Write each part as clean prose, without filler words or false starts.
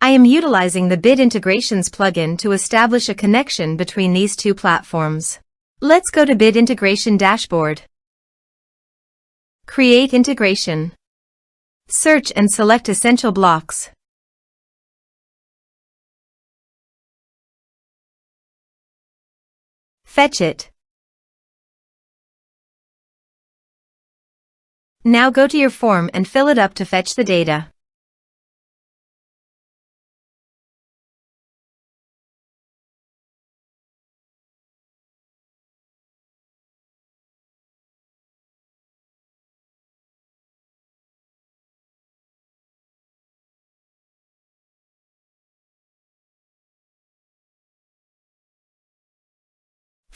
I am utilizing the Bit Integrations plugin to establish a connection between these two platforms. Let's go to Bit Integration Dashboard. Create integration. Search and select essential blocks. Fetch it. Now go to your form and fill it up to fetch the data.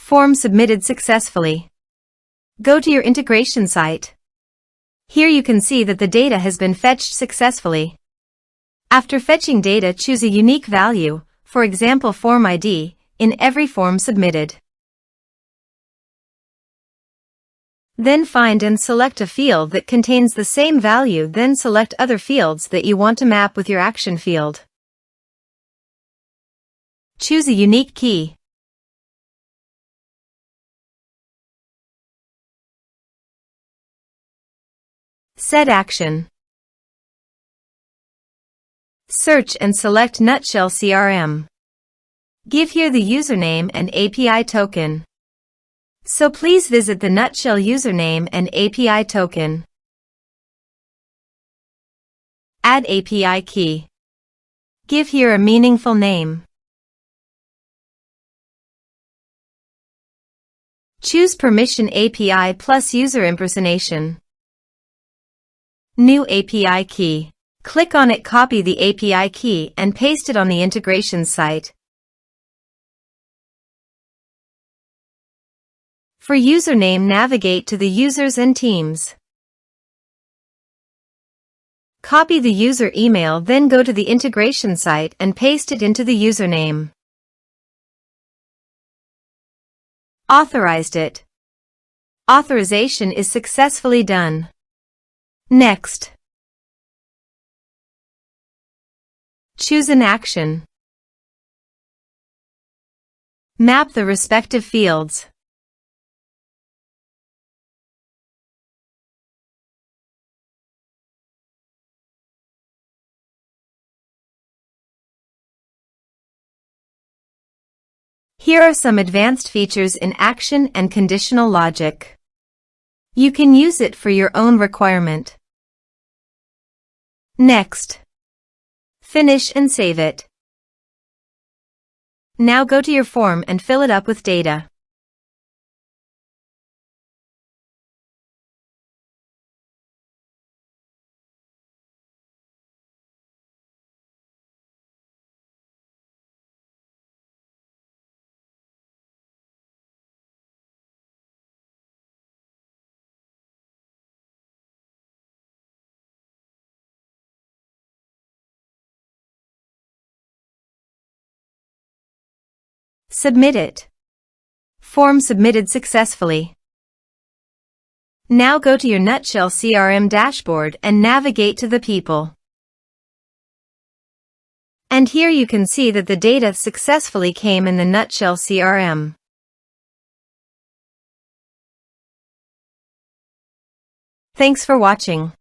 Form submitted successfully. Go to your integration site. Here you can see that the data has been fetched successfully. After fetching data, choose a unique value, for example form ID, in every form submitted. Then find and select a field that contains the same value, then select other fields that you want to map with your action field. Choose a unique key. Set action. Search and select Nutshell CRM. Give here the username and API token. So please visit the Nutshell username and API token. Add API key. Give here a meaningful name. Choose permission API plus user impersonation. New API key. Click on it, copy the API key and paste it on the integration site. For username, navigate to the users and teams. Copy the user email, then go to the integration site and paste it into the username. Authorized it. Authorization is successfully done. Next. Choose an action. Map the respective fields. Here are some advanced features in action and conditional logic. You can use it for your own requirement. Next. Finish and save it. Now go to your form and fill it up with data. Submit it. Form submitted successfully. Now go to your Nutshell CRM dashboard and navigate to the people. And here you can see that the data successfully came in the Nutshell CRM. Thanks for watching.